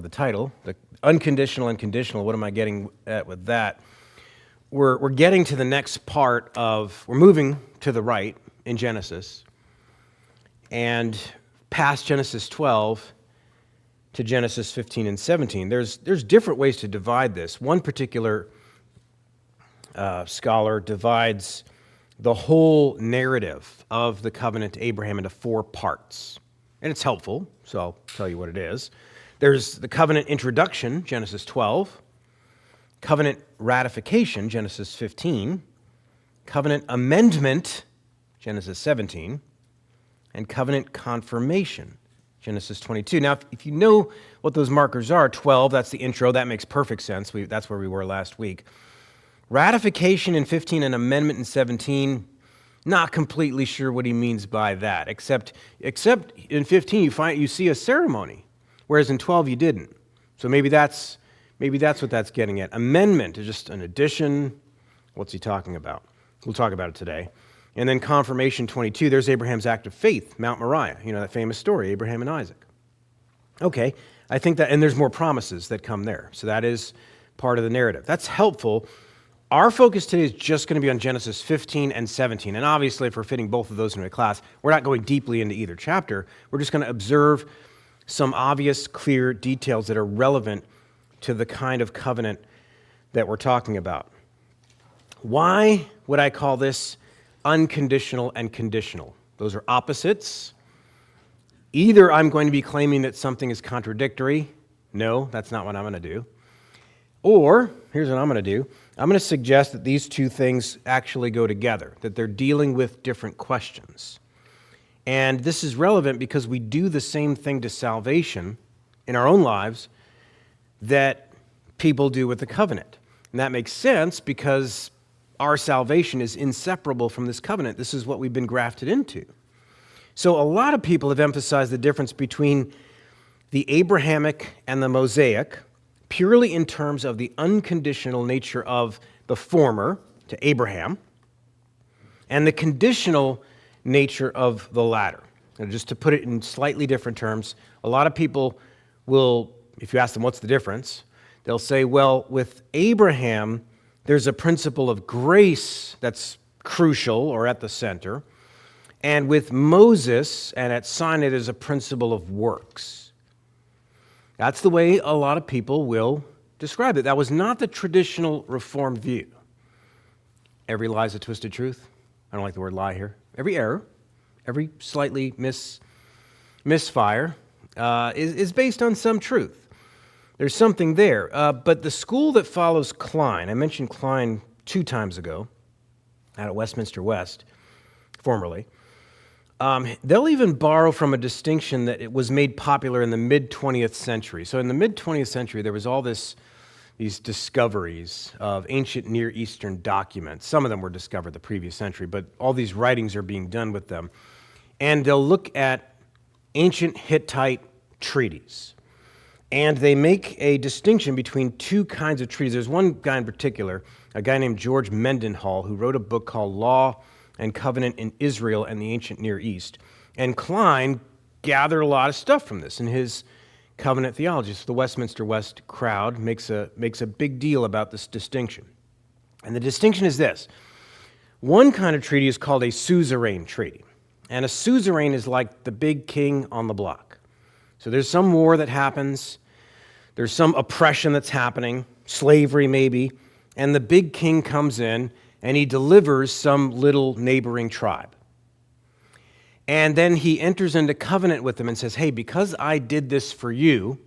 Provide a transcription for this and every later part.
the title, the unconditional and conditional. What am I getting at with that? We're getting to the next part of, we're moving to the right in Genesis and past Genesis 12 to Genesis 15 and 17. There's different ways to divide this. One particular scholar divides the whole narrative of the covenant to Abraham into 4 parts. And it's helpful, so I'll tell you what it is. There's the covenant introduction, Genesis 12, covenant ratification, Genesis 15, covenant amendment, Genesis 17, and covenant confirmation, Genesis 22. Now, if you know what those markers are, 12, that's the intro, that makes perfect sense. That's where we were last week. Ratification in 15 and amendment in 17, not completely sure what he means by that, except in 15 you see a ceremony, whereas in 12 you didn't. So maybe that's what that's getting at. Amendment is just an addition. What's he talking about? We'll talk about it today. And then confirmation 22, there's Abraham's act of faith, Mount Moriah, that famous story, Abraham and Isaac. Okay, I think that, and there's more promises that come there. So that is part of the narrative. That's helpful. Our focus today is just going to be on Genesis 15 and 17. And obviously, if we're fitting both of those into a class, we're not going deeply into either chapter. We're just going to observe some obvious, clear details that are relevant to the kind of covenant that we're talking about. Why would I call this unconditional and conditional? Those are opposites. Either I'm going to be claiming that something is contradictory. No, that's not what I'm going to do. Or, here's what I'm going to do. I'm going to suggest that these two things actually go together, that they're dealing with different questions. And this is relevant because we do the same thing to salvation in our own lives that people do with the covenant. And that makes sense because our salvation is inseparable from this covenant. This is what we've been grafted into. So a lot of people have emphasized the difference between the Abrahamic and the Mosaic purely in terms of the unconditional nature of the former, to Abraham, and the conditional nature of the latter. And just to put it in slightly different terms, a lot of people will, if you ask them what's the difference, they'll say, well, with Abraham, there's a principle of grace that's crucial or at the center, and with Moses and at Sinai, there's a principle of works. That's the way a lot of people will describe it. That was not the traditional Reformed view. Every lie is a twisted truth. I don't like the word lie here. Every error, every slightly misfire is based on some truth. There's something there. But the school that follows Klein, I mentioned Klein 2 times ago out at Westminster West, formerly. They'll even borrow from a distinction that it was made popular in the mid-20th century. So in the mid-20th century, there was all these discoveries of ancient Near Eastern documents. Some of them were discovered the previous century, but all these writings are being done with them. And they'll look at ancient Hittite treaties. And they make a distinction between 2 kinds of treaties. There's one guy in particular, a guy named George Mendenhall, who wrote a book called Law and Covenant in Israel and the Ancient Near East. And Klein gathered a lot of stuff from this in his covenant theology. So the Westminster West crowd makes a big deal about this distinction. And the distinction is this. One kind of treaty is called a suzerain treaty. And a suzerain is like the big king on the block. So there's some war that happens, there's some oppression that's happening, slavery maybe, and the big king comes in and he delivers some little neighboring tribe. And then he enters into covenant with them and says, hey, because I did this for you,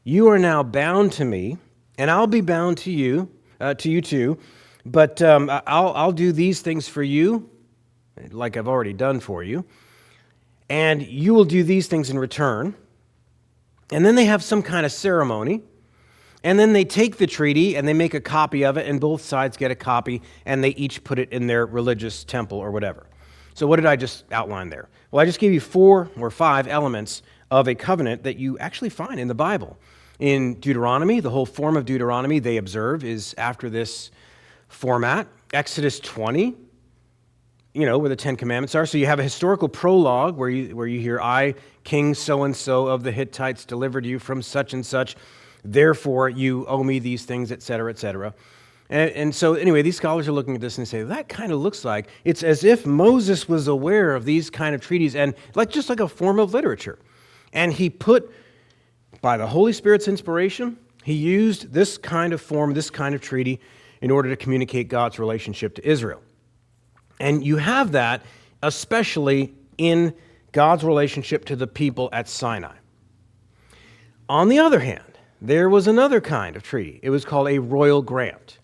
you are now bound to me, and I'll be bound to you too, but I'll do these things for you, like I've already done for you, and you will do these things in return. And then they have some kind of ceremony, and then they take the treaty and they make a copy of it, and both sides get a copy, and they each put it in their religious temple or whatever. So what did I just outline there? Well, I just gave you 4 or 5 elements of a covenant that you actually find in the Bible. In Deuteronomy, the whole form of Deuteronomy they observe is after this format. Exodus 20, where the Ten Commandments are. So you have a historical prologue where you hear, I, King so-and-so of the Hittites, delivered you from such and such. Therefore, you owe me these things, et cetera, et cetera. And so anyway, these scholars are looking at this and they say, that kind of looks like it's as if Moses was aware of these kind of treaties and just like a form of literature. And he put, by the Holy Spirit's inspiration, he used this kind of form, this kind of treaty in order to communicate God's relationship to Israel. And you have that especially in God's relationship to the people at Sinai. On the other hand, there was another kind of treaty. It was called a royal grant.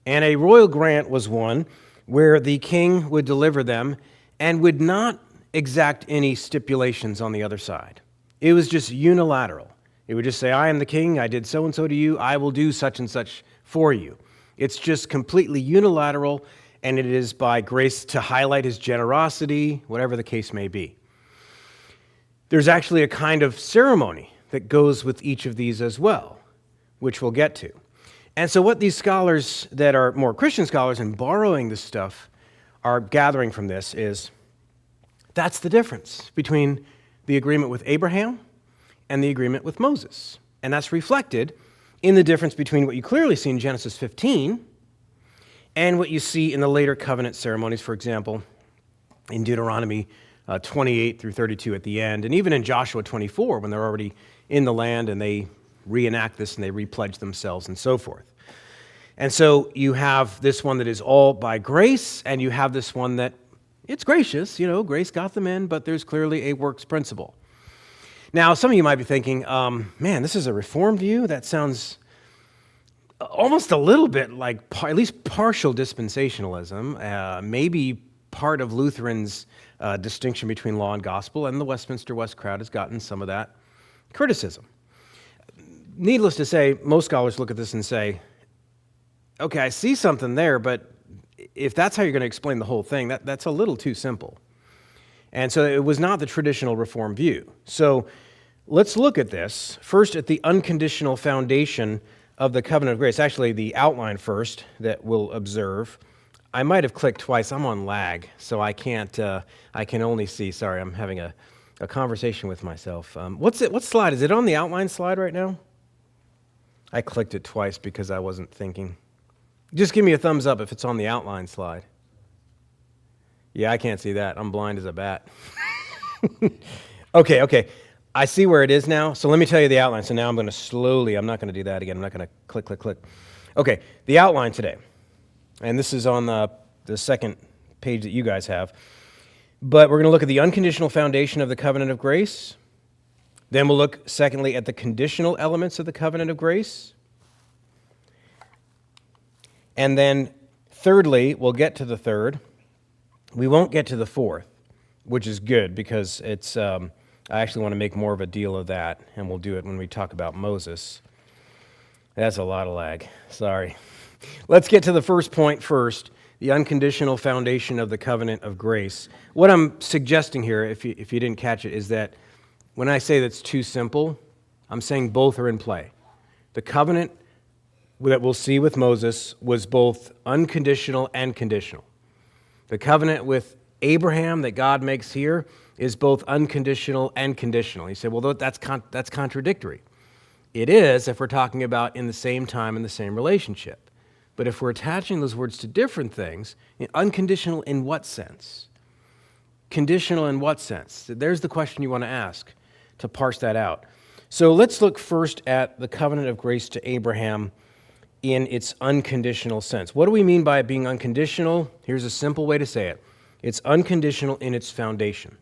And a royal grant was one where the king would deliver them and would not exact any stipulations on the other side. It was just unilateral. It would just say, I am the king, I did so-and-so to you, I will do such and such for you. It's just completely unilateral, and it is by grace to highlight his generosity, whatever the case may be. There's actually a kind of ceremony that goes with each of these as well, which we'll get to. And so what these scholars that are more Christian scholars and borrowing this stuff are gathering from this is that's the difference between the agreement with Abraham and the agreement with Moses. And that's reflected in the difference between what you clearly see in Genesis 15 and what you see in the later covenant ceremonies, for example, in Deuteronomy 28 through 32 at the end, and even in Joshua 24 when they're already in the land and they reenact this and they repledge themselves and so forth. And so you have this one that is all by grace, and you have this one that it's gracious, grace got them in, but there's clearly a works principle. Now, some of you might be thinking, man, this is a Reformed view? That sounds almost a little bit like at least partial dispensationalism, maybe part of Lutherans' distinction between law and gospel, and the Westminster West crowd has gotten some of that criticism. Needless to say, most scholars look at this and say, okay, I see something there, but if that's how you're going to explain the whole thing, that's a little too simple. And so it was not the traditional Reformed view. So let's look at this. First, at the unconditional foundation of the covenant of grace. Actually, the outline first that we'll observe. I might have clicked twice. I'm on lag, so I can't. I can only see. Sorry, I'm having a conversation with myself. What slide? Is it on the outline slide right now? I clicked it twice because I wasn't thinking. Just give me a thumbs up if it's on the outline slide. Yeah, I can't see that. I'm blind as a bat. Okay. I see where it is now. So let me tell you the outline. So now I'm going to slowly, I'm not going to do that again. I'm not going to click. Okay, the outline today. And this is on the second page that you guys have. But we're going to look at the unconditional foundation of the covenant of grace. Then we'll look, secondly, at the conditional elements of the covenant of grace. And then, thirdly, we'll get to the third. We won't get to the fourth, which is good because it's. I actually want to make more of a deal of that, and we'll do it when we talk about Moses. That's a lot of lag. Sorry. Let's get to the first point first, the unconditional foundation of the covenant of grace. What I'm suggesting here, if you didn't catch it, is that when I say that's too simple, I'm saying both are in play. The covenant that we'll see with Moses was both unconditional and conditional. The covenant with Abraham that God makes here is both unconditional and conditional. You say, well, that's contradictory. It is if we're talking about in the same time in the same relationship. But if we're attaching those words to different things, unconditional in what sense? Conditional in what sense? There's the question you want to ask to parse that out. So let's look first at the covenant of grace to Abraham in its unconditional sense. What do we mean by it being unconditional? Here's a simple way to say it. It's unconditional in its foundation.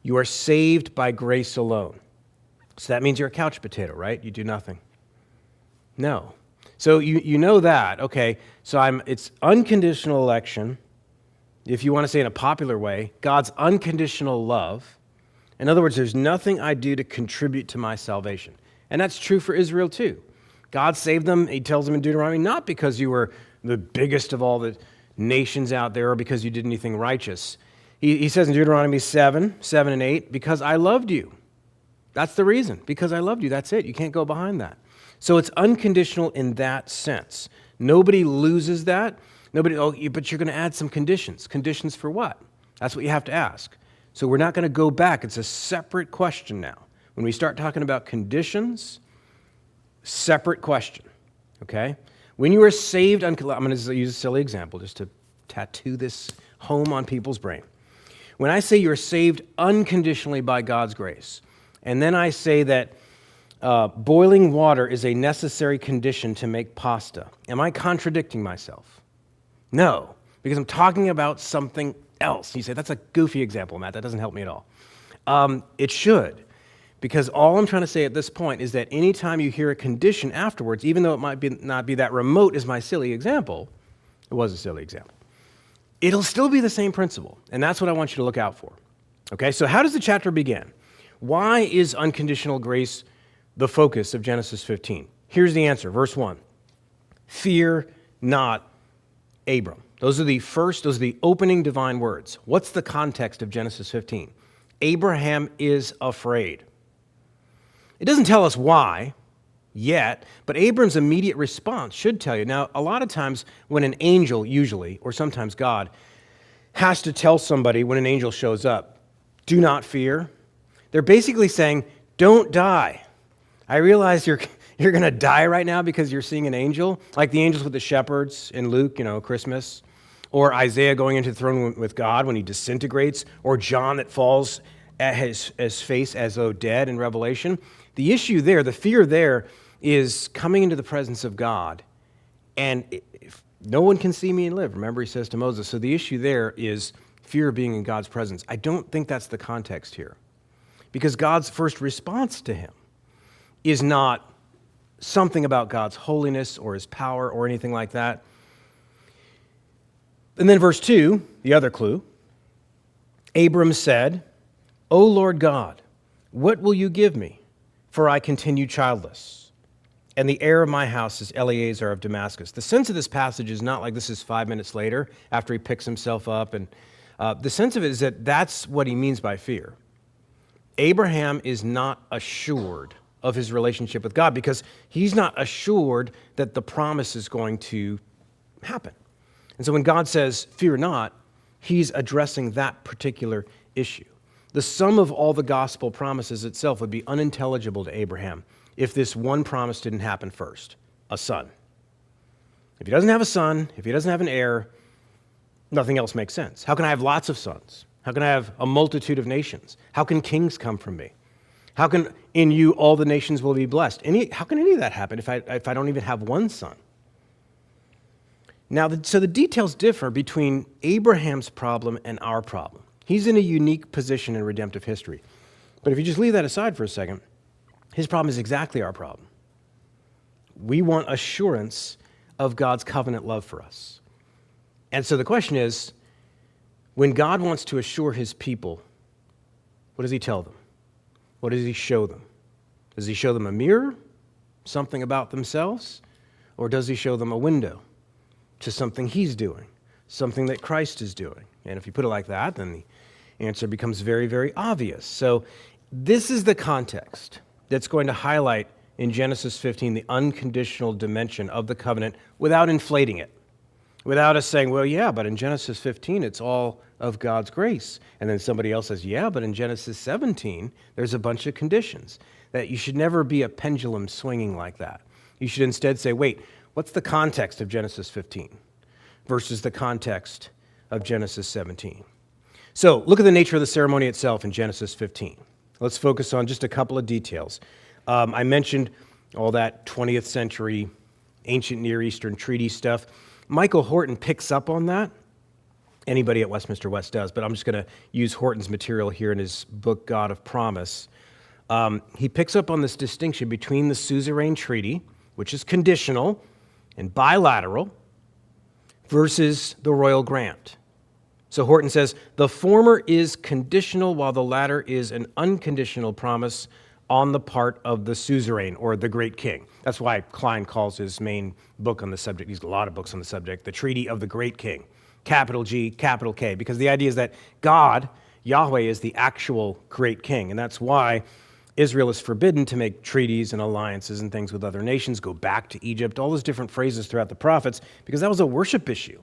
You are saved by grace alone. So that means you're a couch potato, right? You do nothing. No. So you know that, okay, so it's unconditional election, if you want to say in a popular way, God's unconditional love. In other words, there's nothing I do to contribute to my salvation. And that's true for Israel too. God saved them, he tells them in Deuteronomy, not because you were the biggest of all the nations out there or because you did anything righteous. He says in Deuteronomy 7 and 8, because I loved you. That's the reason. Because I loved you. That's it. You can't go behind that. So it's unconditional in that sense. Nobody loses that. Nobody, but you're going to add some conditions. Conditions for what? That's what you have to ask. So we're not going to go back. It's a separate question now. When we start talking about conditions, separate question, okay? When you are saved, I'm going to use a silly example just to tattoo this home on people's brain. When I say you're saved unconditionally by God's grace, and then I say that boiling water is a necessary condition to make pasta, am I contradicting myself? No, because I'm talking about something else. You say, that's a goofy example, Matt. That doesn't help me at all. It should, because all I'm trying to say at this point is that anytime you hear a condition afterwards, even though it might not be that remote as my silly example, it was a silly example, it'll still be the same principle, and that's what I want you to look out for. Okay, so how does the chapter begin? Why is unconditional grace the focus of Genesis 15? Here's the answer, verse 1. Fear not, Abram. Those are the opening divine words. What's the context of Genesis 15? Abraham is afraid. It doesn't tell us why yet, but Abram's immediate response should tell you. Now, a lot of times when an angel, usually, or sometimes God, has to tell somebody when an angel shows up, do not fear, they're basically saying, don't die. I realize you're going to die right now because you're seeing an angel, like the angels with the shepherds in Luke, Christmas, or Isaiah going into the throne room with God when he disintegrates, or John that falls at his face as though dead in Revelation. The issue there, the fear there, is coming into the presence of God, and if no one can see me and live. Remember, he says to Moses. So the issue there is fear of being in God's presence. I don't think that's the context here, because God's first response to him is not something about God's holiness or his power or anything like that. And then verse 2, the other clue, Abram said, O Lord God, what will you give me? For I continue childless, and the heir of my house is Eleazar of Damascus. The sense of this passage is not like this is 5 minutes later after he picks himself up. And the sense of it is that that's what he means by fear. Abraham is not assured of his relationship with God because he's not assured that the promise is going to happen. And so when God says, fear not, he's addressing that particular issue. The sum of all the gospel promises itself would be unintelligible to Abraham if this one promise didn't happen first, a son. If he doesn't have a son, if he doesn't have an heir, nothing else makes sense. How can I have lots of sons? How can I have a multitude of nations? How can kings come from me? How can in you all the nations will be blessed? How can any of that happen if I don't even have one son? Now, so the details differ between Abraham's problem and our problem. He's in a unique position in redemptive history. But if you just leave that aside for a second, his problem is exactly our problem. We want assurance of God's covenant love for us. And so the question is, when God wants to assure his people, what does he tell them? What does he show them? Does he show them a mirror, something about themselves? Or does he show them a window to something he's doing, something that Christ is doing? And if you put it like that, then the answer becomes very, very obvious. So this is the context that's going to highlight in Genesis 15 the unconditional dimension of the covenant without inflating it, without us saying, well, yeah, but in Genesis 15 it's all of God's grace. And then somebody else says, yeah, but in Genesis 17 there's a bunch of conditions. That you should never be a pendulum swinging like that. You should instead say, wait, what's the context of Genesis 15 versus the context of Genesis 17? So look at the nature of the ceremony itself in Genesis 15. Let's focus on just a couple of details. I mentioned all that 20th century ancient Near Eastern treaty stuff. Michael Horton picks up on that. Anybody at Westminster West does, but I'm just going to use Horton's material here in his book, God of Promise. He picks up on this distinction between the suzerain treaty, which is conditional and bilateral, versus the royal grant. So Horton says, the former is conditional while the latter is an unconditional promise on the part of the suzerain or the great king. That's why Klein calls his main book on the subject, he's got a lot of books on the subject, the Treaty of the Great King, capital G, capital K, because the idea is that God, Yahweh, is the actual great king, and that's why Israel is forbidden to make treaties and alliances and things with other nations, go back to Egypt, all those different phrases throughout the prophets, because that was a worship issue.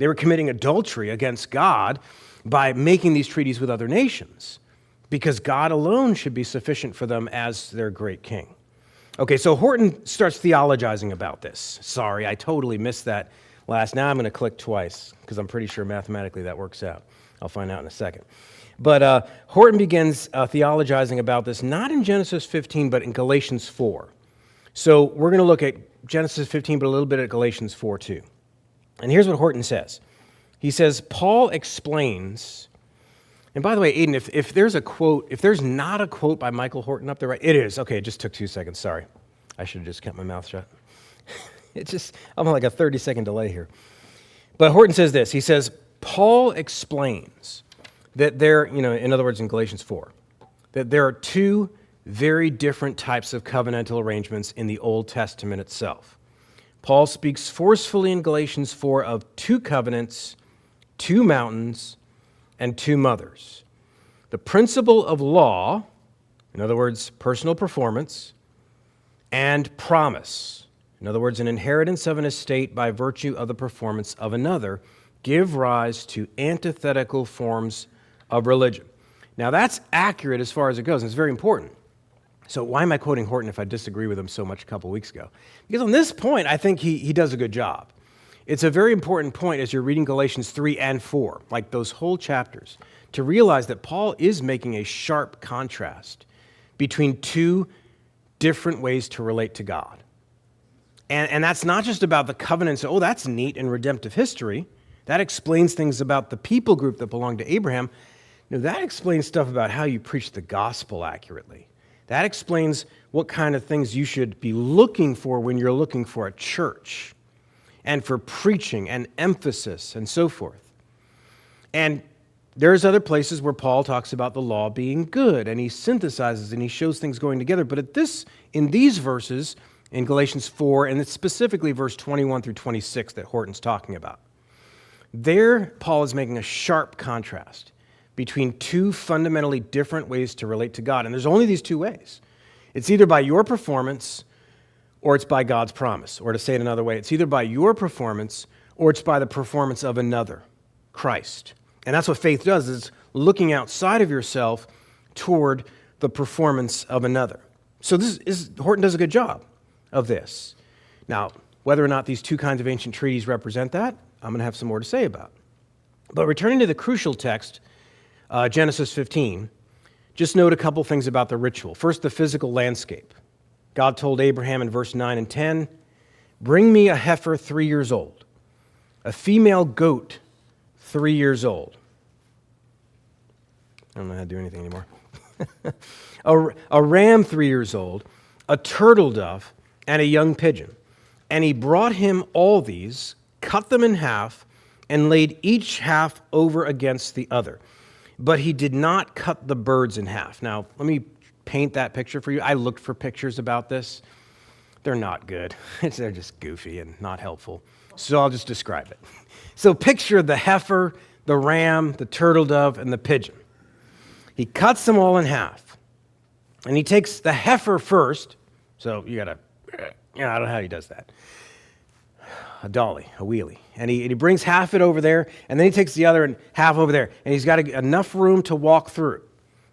They were committing adultery against God by making these treaties with other nations, because God alone should be sufficient for them as their great king. Okay, so Horton starts theologizing about this. Sorry, I totally missed that last. Now I'm going to click twice, because I'm pretty sure mathematically that works out. I'll find out in a second. But Horton begins theologizing about this, not in Genesis 15, but in Galatians 4. So we're going to look at Genesis 15, but a little bit at Galatians 4 too. And here's what Horton says. He says, Paul explains, and by the way, Aiden, if there's a quote, if there's not a quote by Michael Horton up there, right? It is. Okay, it just took 2 seconds. Sorry. I should have just kept my mouth shut. I'm on like a 30-second delay here. But Horton says this. He says, Paul explains that in other words, in Galatians 4, that there are two very different types of covenantal arrangements in the Old Testament itself. Paul speaks forcefully in Galatians 4 of two covenants, two mountains, and two mothers. The principle of law, in other words, personal performance, and promise, in other words, an inheritance of an estate by virtue of the performance of another, give rise to antithetical forms of religion. Now, that's accurate as far as it goes, and it's very important. So why am I quoting Horton if I disagree with him so much a couple weeks ago? Because on this point, I think he does a good job. It's a very important point as you're reading Galatians 3 and 4, like those whole chapters, to realize that Paul is making a sharp contrast between two different ways to relate to God. And that's not just about the covenants. Oh, that's neat in redemptive history. That explains things about the people group that belonged to Abraham. No, that explains stuff about how you preach the gospel accurately. That explains what kind of things you should be looking for when you're looking for a church, and for preaching and emphasis and so forth. And there's other places where Paul talks about the law being good, and he synthesizes and he shows things going together. But in these verses, in Galatians 4, and it's specifically verse 21 through 26 that Horton's talking about, there Paul is making a sharp contrast between two fundamentally different ways to relate to God. And there's only these two ways. It's either by your performance or it's by God's promise. Or to say it another way, it's either by your performance or it's by the performance of another, Christ. And that's what faith does, is looking outside of yourself toward the performance of another. So Horton does a good job of this. Now, whether or not these two kinds of ancient treaties represent that, I'm going to have some more to say about. But returning to the crucial text, Genesis 15, just note a couple things about the ritual. First, the physical landscape. God told Abraham in verse 9 and 10, "Bring me a heifer 3 years old, a female goat 3 years old." I don't know how to do anything anymore. A ram 3 years old, a turtle dove, and a young pigeon. And he brought him all these, cut them in half, and laid each half over against the other. But he did not cut the birds in half. Now, let me paint that picture for you. I looked for pictures about this. They're not good. They're just goofy and not helpful. So I'll just describe it. So picture the heifer, the ram, the turtle dove, and the pigeon. He cuts them all in half. And he takes the heifer first. So I don't know how he does that. A dolly, a wheelie. And he brings half it over there, and then he takes the other and half over there. And he's got enough room to walk through.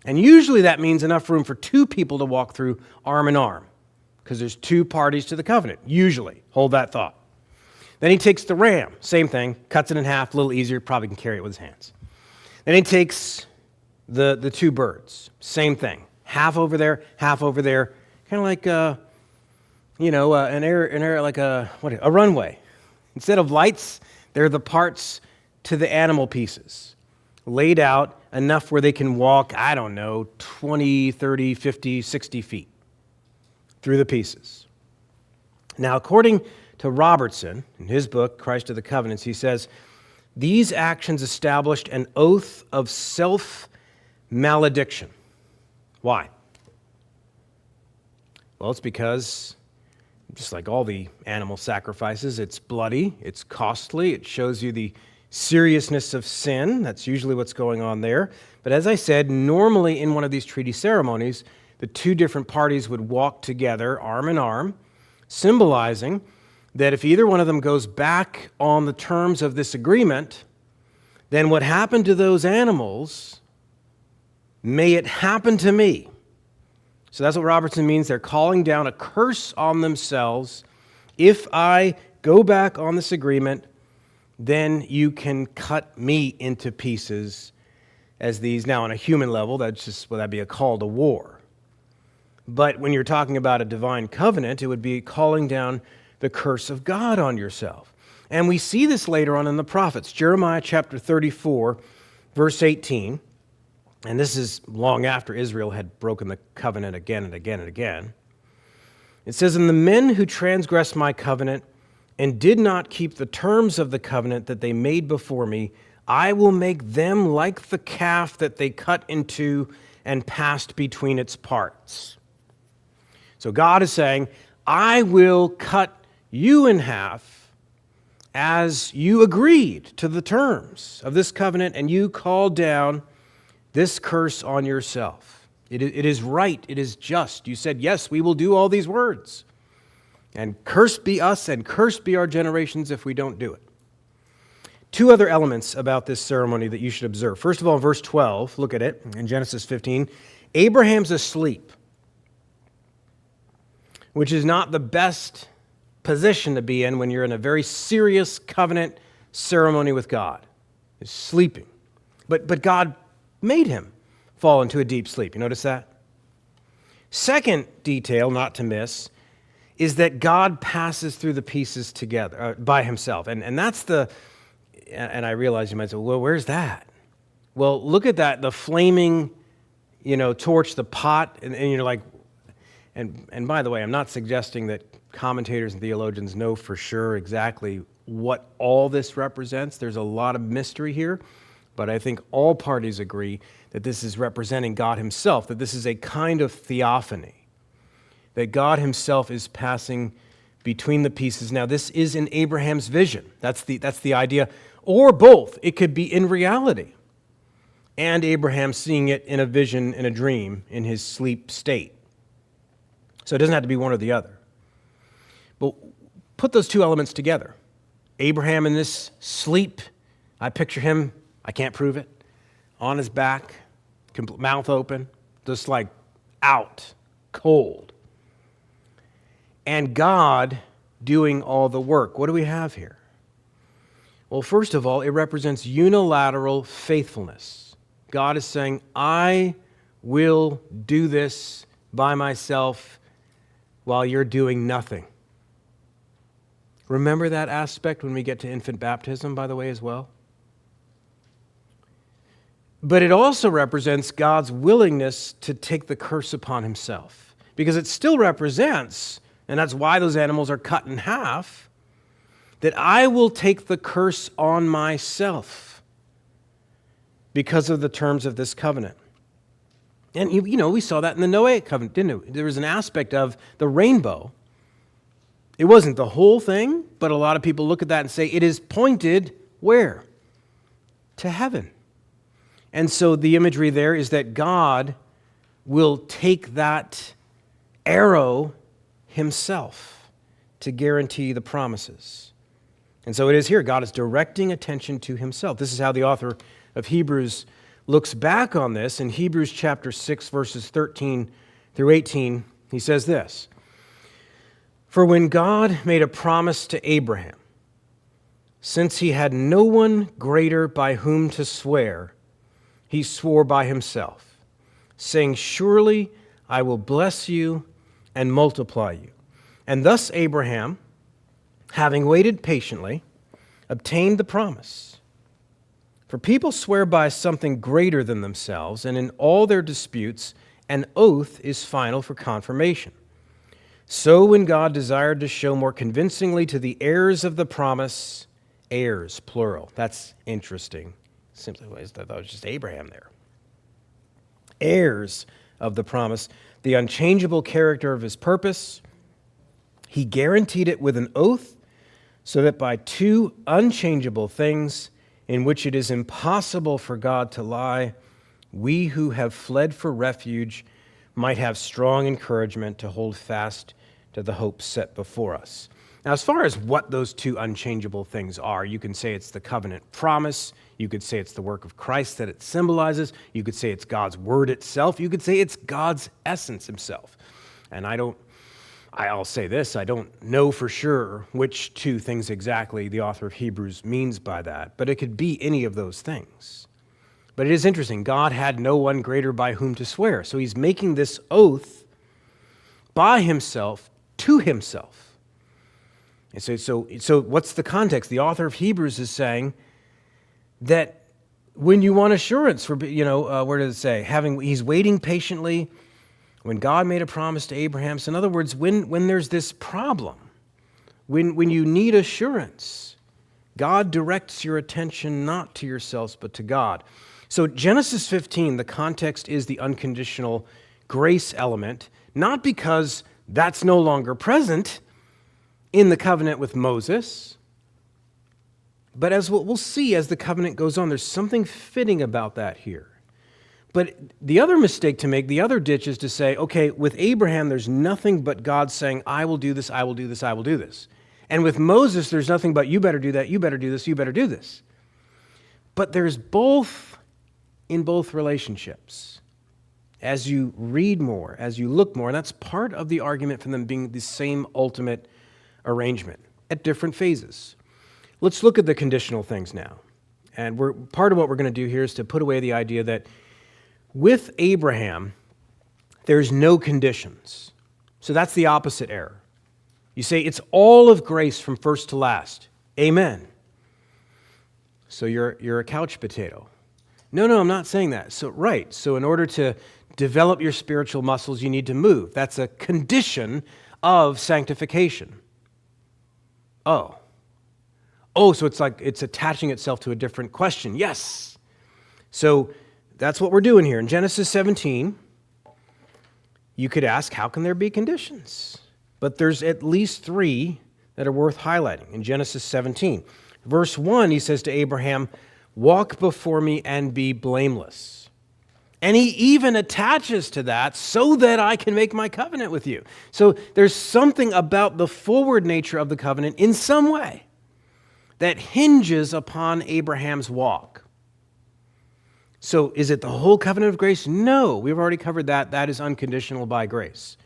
And usually that means enough room for two people to walk through arm in arm, because there's two parties to the covenant, usually. Hold that thought. Then he takes the ram, same thing, cuts it in half, a little easier, probably can carry it with his hands. Then he takes the two birds, same thing, half over there, kind of like a runway. Instead of lights, they're the parts to the animal pieces, laid out enough where they can walk, 20, 30, 50, 60 feet through the pieces. Now, according to Robertson, in his book, Christ of the Covenants, he says, these actions established an oath of self-malediction. Why? Well, it's because, just like all the animal sacrifices, it's bloody, it's costly, it shows you the seriousness of sin. That's usually what's going on there. But as I said, normally in one of these treaty ceremonies, the two different parties would walk together, arm in arm, symbolizing that if either one of them goes back on the terms of this agreement, then what happened to those animals, may it happen to me. So that's what Robertson means. They're calling down a curse on themselves. If I go back on this agreement, then you can cut me into pieces as these. Now, on a human level, that'd be a call to war. But when you're talking about a divine covenant, it would be calling down the curse of God on yourself. And we see this later on in the prophets. Jeremiah chapter 34, verse 18. And this is long after Israel had broken the covenant again and again and again. It says, "And the men who transgressed my covenant and did not keep the terms of the covenant that they made before me, I will make them like the calf that they cut into and passed between its parts." So God is saying, I will cut you in half as you agreed to the terms of this covenant, and you called down this curse on yourself. It is right. It is just. You said, yes, we will do all these words. And cursed be us and cursed be our generations if we don't do it. Two other elements about this ceremony that you should observe. First of all, verse 12, look at it in Genesis 15. Abraham's asleep, which is not the best position to be in when you're in a very serious covenant ceremony with God. He's sleeping. But God made him fall into a deep sleep. You notice that? Second detail, not to miss, is that God passes through the pieces together by himself. And that's and I realize you might say, well, where's that? Well, look at that, the flaming, torch, the pot, and you're like, and by the way, I'm not suggesting that commentators and theologians know for sure exactly what all this represents. There's a lot of mystery here. But I think all parties agree that this is representing God himself, that this is a kind of theophany, that God himself is passing between the pieces. Now, this is in Abraham's vision. That's the idea. Or both. It could be in reality. And Abraham seeing it in a vision, in a dream, in his sleep state. So it doesn't have to be one or the other. But put those two elements together. Abraham in this sleep, I picture him, I can't prove it, on his back, mouth open, just like out, cold. And God doing all the work. What do we have here? Well, first of all, it represents unilateral faithfulness. God is saying, I will do this by myself while you're doing nothing. Remember that aspect when we get to infant baptism, by the way, as well? But it also represents God's willingness to take the curse upon himself. Because it still represents, and that's why those animals are cut in half, that I will take the curse on myself because of the terms of this covenant. And we saw that in the Noahic covenant, didn't we? There was an aspect of the rainbow. It wasn't the whole thing, but a lot of people look at that and say it is pointed where? To heaven. And so the imagery there is that God will take that arrow himself to guarantee the promises. And so it is here. God is directing attention to himself. This is how the author of Hebrews looks back on this. In Hebrews chapter 6, verses 13 through 18, he says this, "For when God made a promise to Abraham, since he had no one greater by whom to swear, he swore by himself, saying, 'Surely I will bless you and multiply you.' And thus Abraham, having waited patiently, obtained the promise. For people swear by something greater than themselves, and in all their disputes, an oath is final for confirmation. So when God desired to show more convincingly to the heirs of the promise," heirs, plural, that's interesting. Simply, I thought it was just Abraham there. Heirs of the promise, the unchangeable character of his purpose, he guaranteed it with an oath, so that by two unchangeable things in which it is impossible for God to lie, we who have fled for refuge might have strong encouragement to hold fast to the hope set before us. Now, as far as what those two unchangeable things are, you can say it's the covenant promise. You could say it's the work of Christ that it symbolizes. You could say it's God's word itself. You could say it's God's essence himself. And I'll say this, I don't know for sure which two things exactly the author of Hebrews means by that, but it could be any of those things. But it is interesting. God had no one greater by whom to swear. So he's making this oath by himself to himself. And so what's the context? The author of Hebrews is saying that when you want assurance, for where does it say? He's waiting patiently when God made a promise to Abraham. So in other words, when there's this problem, when you need assurance, God directs your attention not to yourselves, but to God. So Genesis 15, the context is the unconditional grace element, not because that's no longer present in the covenant with Moses, but as we'll see as the covenant goes on, there's something fitting about that here. But the other mistake to make, the other ditch is to say, okay, with Abraham, there's nothing but God saying, I will do this, I will do this, I will do this. And with Moses, there's nothing but you better do that, you better do this, you better do this. But there's both in both relationships. As you read more, as you look more, and that's part of the argument for them being the same ultimate arrangement at different phases. Let's look at the conditional things now. And part of what we're going to do here is to put away the idea that with Abraham, there's no conditions. So that's the opposite error. You say it's all of grace from first to last. Amen. So you're a couch potato. No, I'm not saying that. So in order to develop your spiritual muscles, you need to move. That's a condition of sanctification. So it's like it's attaching itself to a different question. Yes. So that's what we're doing here. In Genesis 17, you could ask, how can there be conditions? But there's at least three that are worth highlighting. In Genesis 17, verse 1, he says to Abraham, walk before me and be blameless. And he even attaches to that so that I can make my covenant with you. So there's something about the forward nature of the covenant in some way that hinges upon Abraham's walk. So is it the whole covenant of grace? No, we've already covered that. That is unconditional by grace.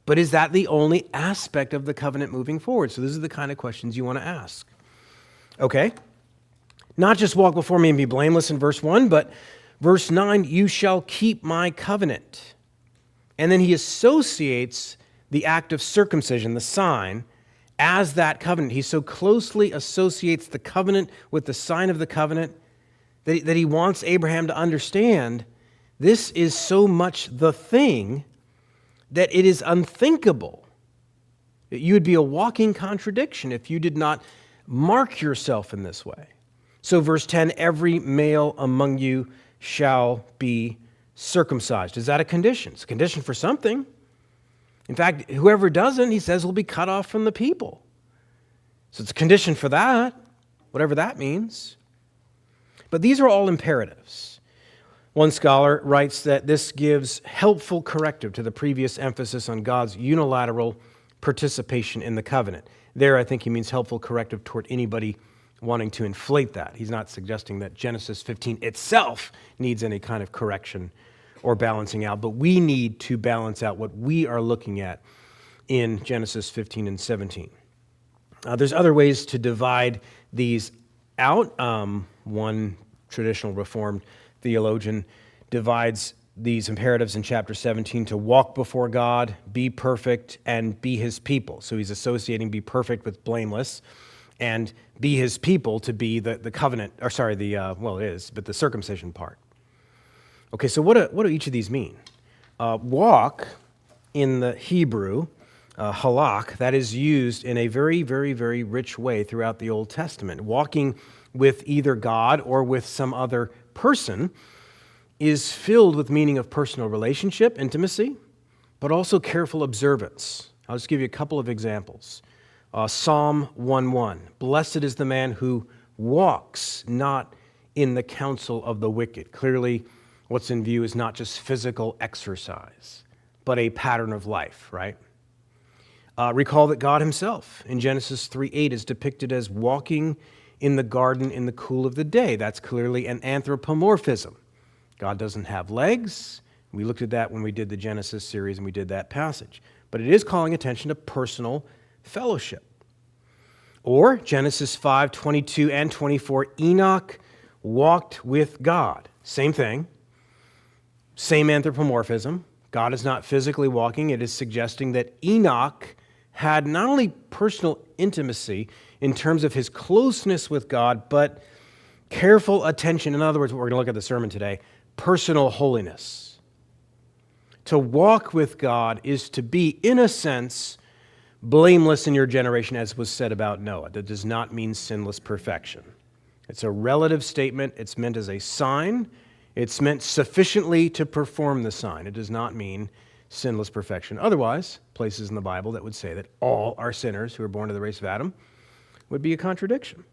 But is that the only aspect of the covenant moving forward? So these are the kind of questions you want to ask. Okay? Not just walk before me and be blameless in verse 1, but verse 9, you shall keep my covenant. And then he associates the act of circumcision, the sign, as that covenant. He so closely associates the covenant with the sign of the covenant that he wants Abraham to understand this is so much the thing that it is unthinkable. You would be a walking contradiction if you did not mark yourself in this way. So verse 10, every male among you shall be circumcised. Is that a condition? It's a condition for something. In fact, whoever doesn't, he says, will be cut off from the people. So it's a condition for that, whatever that means. But these are all imperatives. One scholar writes that this gives helpful corrective to the previous emphasis on God's unilateral participation in the covenant. There, I think he means helpful corrective toward anybody wanting to inflate that. He's not suggesting that Genesis 15 itself needs any kind of correction or balancing out, but we need to balance out what we are looking at in Genesis 15 and 17. There's other ways to divide these out. One traditional Reformed theologian divides these imperatives in chapter 17 to walk before God, be perfect, and be his people. So he's associating be perfect with blameless, and be his people to be the covenant, or sorry, it is, but the circumcision part. Okay, so what do each of these mean? Walk in the Hebrew, halak, that is used in a very, very, very rich way throughout the Old Testament. Walking with either God or with some other person is filled with meaning of personal relationship, intimacy, but also careful observance. I'll just give you a couple of examples. Psalm 1:1, blessed is the man who walks not in the counsel of the wicked. Clearly, what's in view is not just physical exercise, but a pattern of life, right? Recall that God himself in Genesis 3:8 is depicted as walking in the garden in the cool of the day. That's clearly an anthropomorphism. God doesn't have legs. We looked at that when we did the Genesis series and we did that passage. But it is calling attention to personal fellowship. Or Genesis 5:22 and 24, Enoch walked with God. Same thing. Same anthropomorphism. God is not physically walking. It is suggesting that Enoch had not only personal intimacy in terms of his closeness with God, but careful attention. In other words, what we're going to look at the sermon today, personal holiness. To walk with God is to be, in a sense, blameless in your generation, as was said about Noah. That does not mean sinless perfection. It's a relative statement. It's meant as a sign. It's meant sufficiently to perform the sign. It does not mean sinless perfection. Otherwise, places in the Bible that would say that all are sinners who are born of the race of Adam would be a contradiction.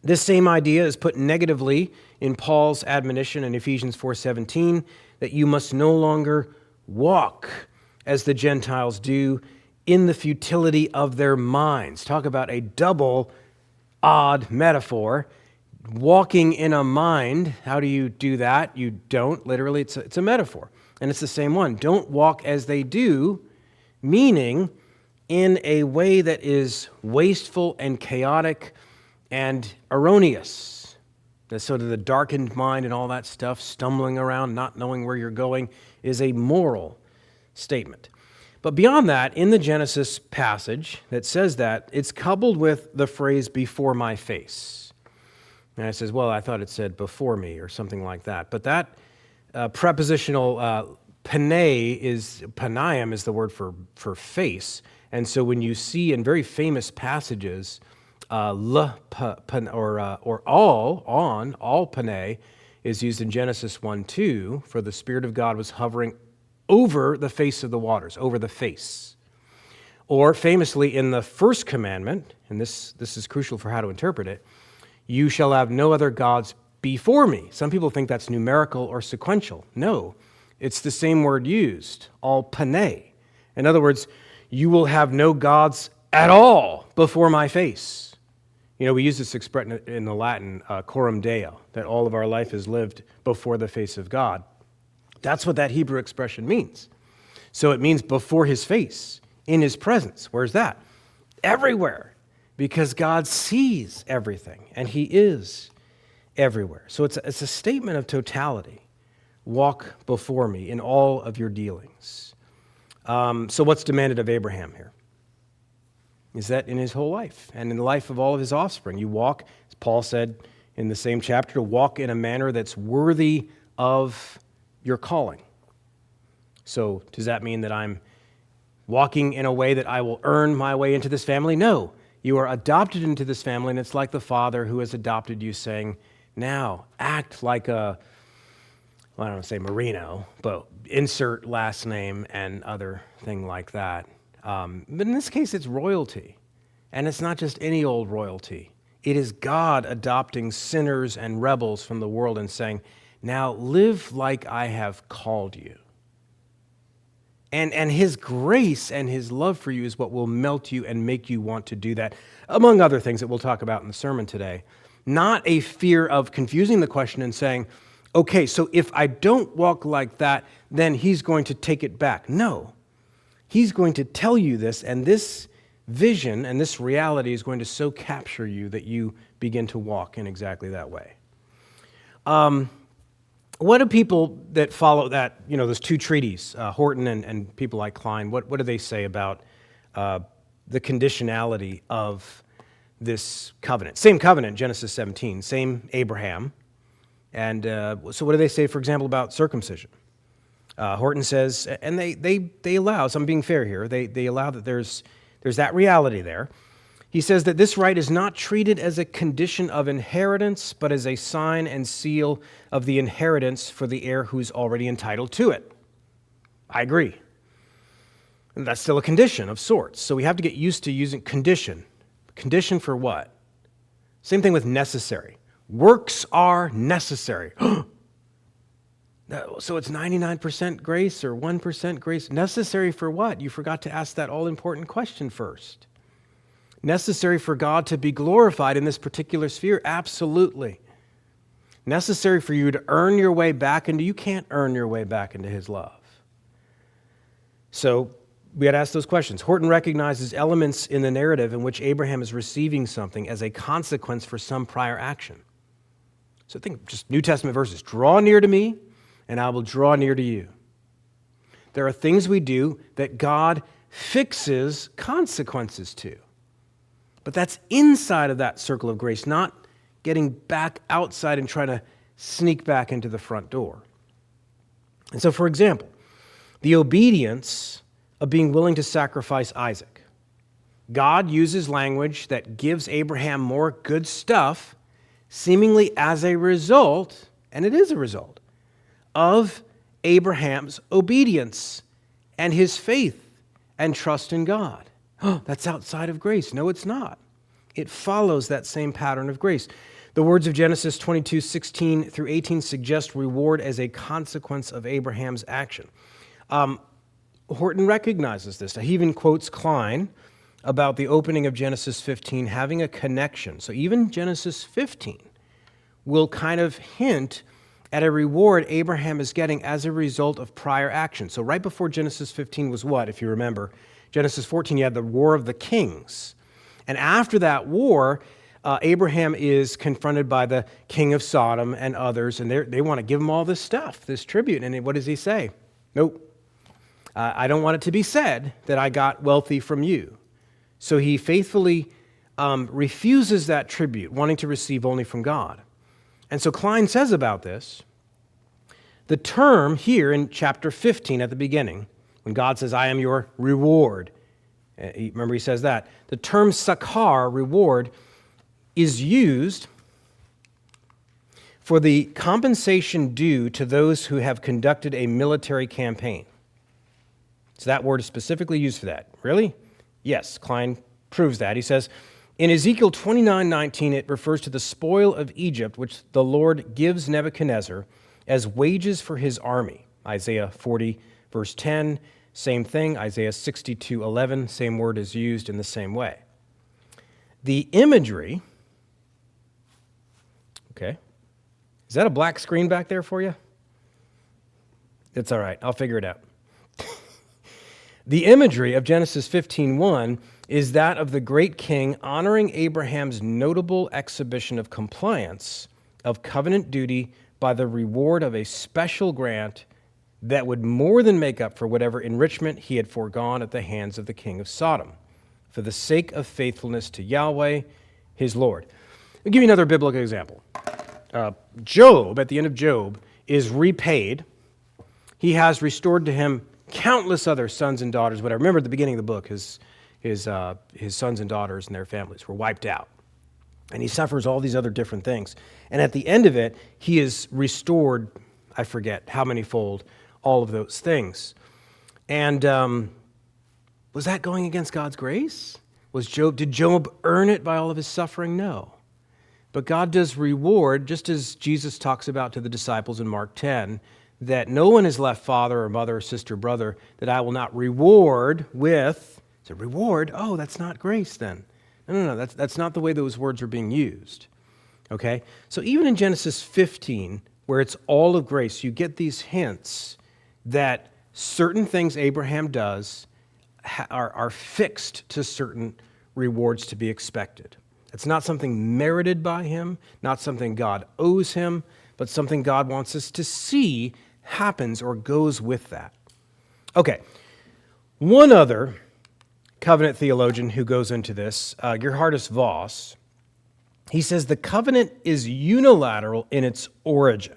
This same idea is put negatively in Paul's admonition in Ephesians 4:17 that you must no longer walk as the Gentiles do in the futility of their minds. Talk about a double odd metaphor. Walking in a mind, how do you do that? You don't. Literally, it's a metaphor. And it's the same one. Don't walk as they do, meaning in a way that is wasteful and chaotic and erroneous. That sort of the darkened mind and all that stuff, stumbling around, not knowing where you're going, is a moral statement. But beyond that, in the Genesis passage that says that, it's coupled with the phrase, before my face. And I says, well, I thought it said before me or something like that. But that prepositional panaim is the word for face. And so when you see in very famous passages, all panay is used in Genesis 1:2, for the Spirit of God was hovering over the face of the waters, over the face. Or famously in the first commandment, and this is crucial for how to interpret it, you shall have no other gods before me. Some people think that's numerical or sequential. No, it's the same word used, all panay. In other words, you will have no gods at all before my face. You know, we use this expression in the Latin, coram Deo, that all of our life is lived before the face of God. That's what that Hebrew expression means. So it means before his face, in his presence. Where's that? Everywhere. Because God sees everything, and he is everywhere. So it's a statement of totality. Walk before me in all of your dealings. So what's demanded of Abraham here? Is that in his whole life and in the life of all of his offspring, you walk, as Paul said in the same chapter, to walk in a manner that's worthy of your calling. So does that mean that I'm walking in a way that I will earn my way into this family? No. You are adopted into this family, and it's like the Father who has adopted you saying, now act like I don't want to say Marino, but insert last name and other thing like that. But in this case, it's royalty. And it's not just any old royalty. It is God adopting sinners and rebels from the world and saying, now live like I have called you. And his grace and his love for you is what will melt you and make you want to do that, among other things that we'll talk about in the sermon today. Not a fear of confusing the question and saying, okay, so if I don't walk like that, then he's going to take it back. No, he's going to tell you this, and this vision and this reality is going to so capture you that you begin to walk in exactly that way. What do people that follow that, those two treaties, Horton and people like Klein, what do they say about the conditionality of this covenant? Same covenant, Genesis 17, same Abraham. And so what do they say, for example, about circumcision? Horton says, and they allow, so I'm being fair here, they allow that there's that reality there. He says that this rite is not treated as a condition of inheritance, but as a sign and seal of the inheritance for the heir who's already entitled to it. I agree. And that's still a condition of sorts. So we have to get used to using condition. Condition for what? Same thing with necessary. Works are necessary. So it's 99% grace or 1% grace. Necessary for what? You forgot to ask that all-important question first. Necessary for God to be glorified in this particular sphere? Absolutely. Necessary for you to earn your way back into, you can't earn your way back into his love. So we got to ask those questions. Horton recognizes elements in the narrative in which Abraham is receiving something as a consequence for some prior action. So think just New Testament verses. Draw near to me, and I will draw near to you. There are things we do that God fixes consequences to. But that's inside of that circle of grace, not getting back outside and trying to sneak back into the front door. And so, for example, the obedience of being willing to sacrifice Isaac. God uses language that gives Abraham more good stuff, seemingly as a result, and it is a result, of Abraham's obedience and his faith and trust in God. Oh, that's outside of grace. No, it's not. It follows that same pattern of grace. The words of Genesis 22:16 through 18 suggest reward as a consequence of Abraham's action. Horton recognizes this. He even quotes Klein about the opening of Genesis 15 having a connection. So even Genesis 15 will kind of hint at a reward Abraham is getting as a result of prior action. So right before Genesis 15 was what, if you remember? Genesis 14, you had the War of the Kings. And after that war, Abraham is confronted by the king of Sodom and others, and they want to give him all this stuff, this tribute. And what does he say? Nope. I don't want it to be said that I got wealthy from you. So he faithfully refuses that tribute, wanting to receive only from God. And so Klein says about this, the term here in chapter 15 at the beginning, when God says, I am your reward, remember he says that, the term sakar, reward, is used for the compensation due to those who have conducted a military campaign. So that word is specifically used for that. Really? Yes, Klein proves that. He says, in Ezekiel 29:19, it refers to the spoil of Egypt, which the Lord gives Nebuchadnezzar as wages for his army. Isaiah 40, verse 10, same thing. Isaiah 62:11, same word is used in the same way. The imagery, okay, is that a black screen back there for you? It's all right. I'll figure it out. The imagery of Genesis 15:1 is that of the great king honoring Abraham's notable exhibition of compliance of covenant duty by the reward of a special grant that would more than make up for whatever enrichment he had foregone at the hands of the king of Sodom, for the sake of faithfulness to Yahweh, his Lord. I'll give you another biblical example. Job, at the end of Job, is repaid. He has restored to him countless other sons and daughters, whatever. Remember at the beginning of the book, his sons and daughters and their families were wiped out. And he suffers all these other different things. And at the end of it, he is restored, I forget how many fold, all of those things. And was that going against God's grace? Did Job earn it by all of his suffering? No. But God does reward, just as Jesus talks about to the disciples in Mark 10, that no one has left father or mother or sister or brother that I will not reward with. It's a reward? Oh, that's not grace then. No. That's not the way those words are being used. Okay? So even in Genesis 15, where it's all of grace, you get these hints that certain things Abraham does are fixed to certain rewards to be expected. It's not something merited by him, not something God owes him, but something God wants us to see happens or goes with that. Okay, one other covenant theologian who goes into this, Gerhardus Voss, he says the covenant is unilateral in its origin,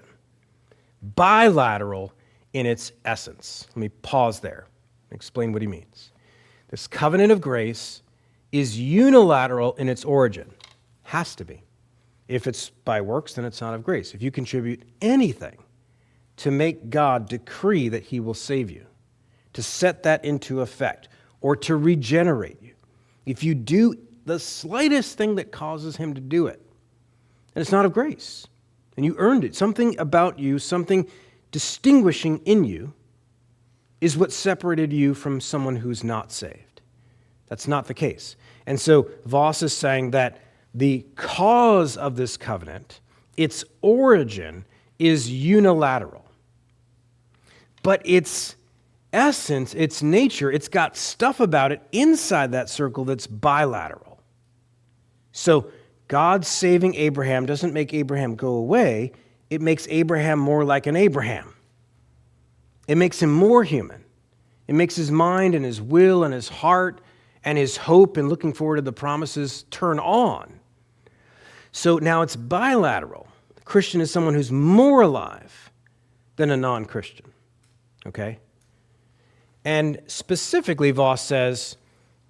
bilateral in its essence. Let me pause there and explain what he means. This covenant of grace is unilateral in its origin. Has to be. If it's by works, then it's not of grace. If you contribute anything to make God decree that he will save you, to set that into effect, or to regenerate you, if you do the slightest thing that causes him to do it, then it's not of grace. And you earned it. Something about you, something distinguishing in you is what separated you from someone who's not saved. That's not the case. And so Voss is saying that the cause of this covenant, its origin, is unilateral. But its essence, its nature, it's got stuff about it inside that circle that's bilateral. So God saving Abraham doesn't make Abraham go away. It makes Abraham more like an Abraham. It makes him more human. It makes his mind and his will and his heart and his hope and looking forward to the promises turn on. So now it's bilateral. The Christian is someone who's more alive than a non-Christian. Okay? And specifically, Voss says,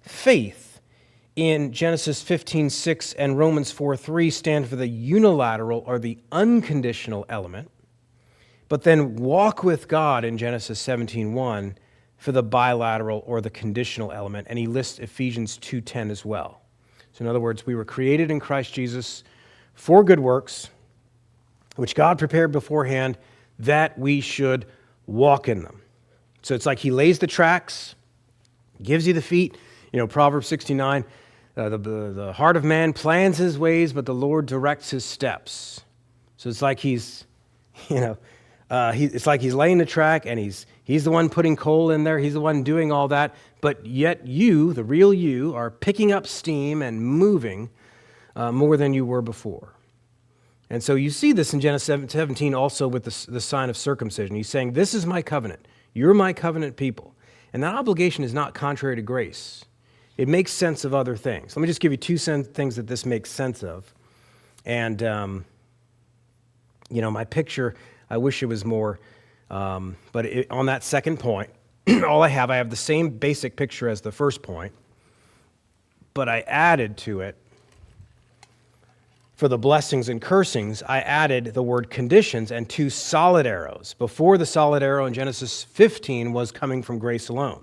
faith in Genesis 15:6 and Romans 4:3 stand for the unilateral or the unconditional element, but then walk with God in Genesis 17:1 for the bilateral or the conditional element, and he lists Ephesians 2:10 as well. So in other words, we were created in Christ Jesus for good works, which God prepared beforehand that we should walk in them. So it's like he lays the tracks, gives you the feet. You know, Proverbs 69, the heart of man plans his ways, but the Lord directs his steps. So it's like he's laying the track, and he's the one putting coal in there. He's the one doing all that. But yet you, the real you, are picking up steam and moving more than you were before. And so you see this in Genesis 17 also with the sign of circumcision. He's saying, this is my covenant. You're my covenant people. And that obligation is not contrary to grace. It makes sense of other things. Let me just give you two things that this makes sense of. And, my picture, I wish it was more, but on that second point, I have the same basic picture as the first point, but I added to it, for the blessings and cursings, I added the word conditions and two solid arrows. Before, the solid arrow in Genesis 15 was coming from grace alone.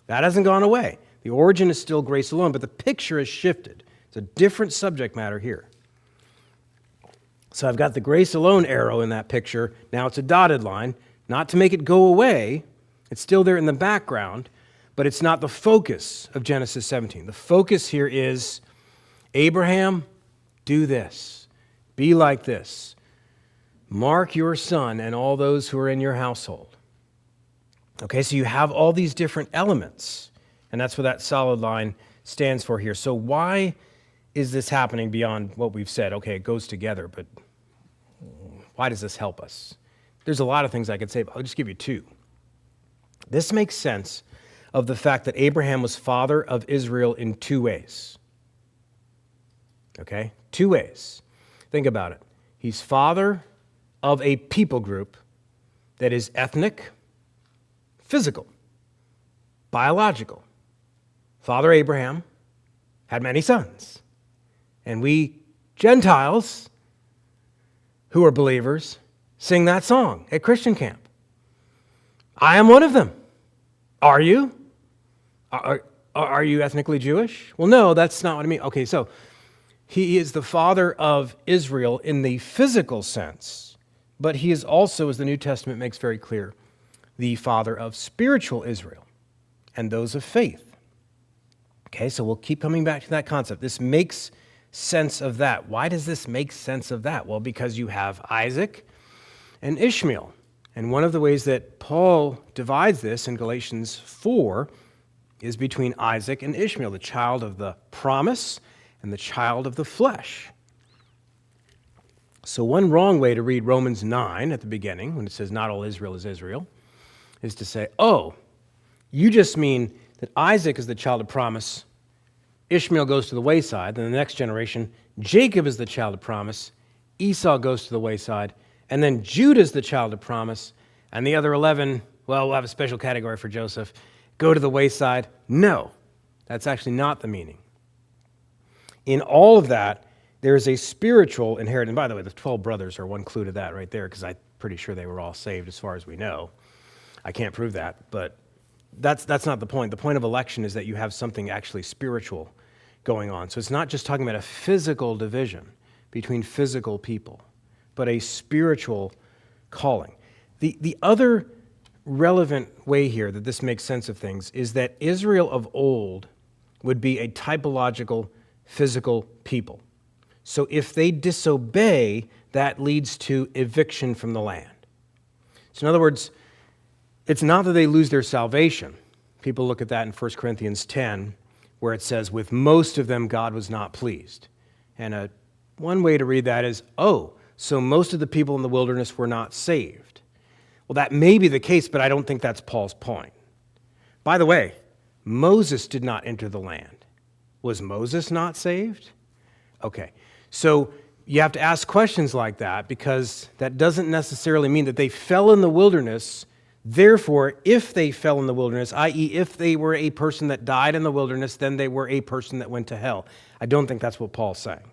That hasn't gone away. The origin is still grace alone, but the picture has shifted. It's a different subject matter here. So I've got the grace alone arrow in that picture. Now it's a dotted line, not to make it go away. It's still there in the background, but it's not the focus of Genesis 17. The focus here is Abraham, do this. Be like this. Mark your son and all those who are in your household. Okay, so you have all these different elements, and that's what that solid line stands for here. So why is this happening beyond what we've said? Okay, it goes together, but why does this help us? There's a lot of things I could say, but I'll just give you two. This makes sense of the fact that Abraham was father of Israel in two ways. Okay? Two ways. Think about it. He's father of a people group that is ethnic, physical, biological. Father Abraham had many sons. And we Gentiles who are believers sing that song at Christian camp. I am one of them. Are you? Are you ethnically Jewish? Well, no, that's not what I mean. Okay, so he is the father of Israel in the physical sense, but he is also, as the New Testament makes very clear, the father of spiritual Israel and those of faith. Okay, so we'll keep coming back to that concept. This makes sense of that. Why does this make sense of that? Well, because you have Isaac and Ishmael. And one of the ways that Paul divides this in Galatians 4 is between Isaac and Ishmael, the child of the promise and the child of the flesh. So one wrong way to read Romans 9 at the beginning, when it says not all Israel is Israel, is to say, oh, you just mean that Isaac is the child of promise, Ishmael goes to the wayside, then the next generation, Jacob is the child of promise, Esau goes to the wayside, and then Judah is the child of promise, and the other 11, well, we'll have a special category for Joseph, go to the wayside. No, that's actually not the meaning. In all of that, there is a spiritual inheritance. By the way, the 12 brothers are one clue to that right there, because I'm pretty sure they were all saved as far as we know. I can't prove that, but that's not the point. The point of election is that you have something actually spiritual going on. So it's not just talking about a physical division between physical people, but a spiritual calling. The other relevant way here that this makes sense of things is that Israel of old would be a typological, physical people. So if they disobey, that leads to eviction from the land. So in other words, it's not that they lose their salvation. People look at that in 1 Corinthians 10, where it says, with most of them God was not pleased. And one way to read that is, so most of the people in the wilderness were not saved. Well, that may be the case, but I don't think that's Paul's point. By the way, Moses did not enter the land. Was Moses not saved? Okay, so you have to ask questions like that because that doesn't necessarily mean that they fell in the wilderness. Therefore, if they fell in the wilderness, i.e., if they were a person that died in the wilderness, then they were a person that went to hell. I don't think that's what Paul's saying.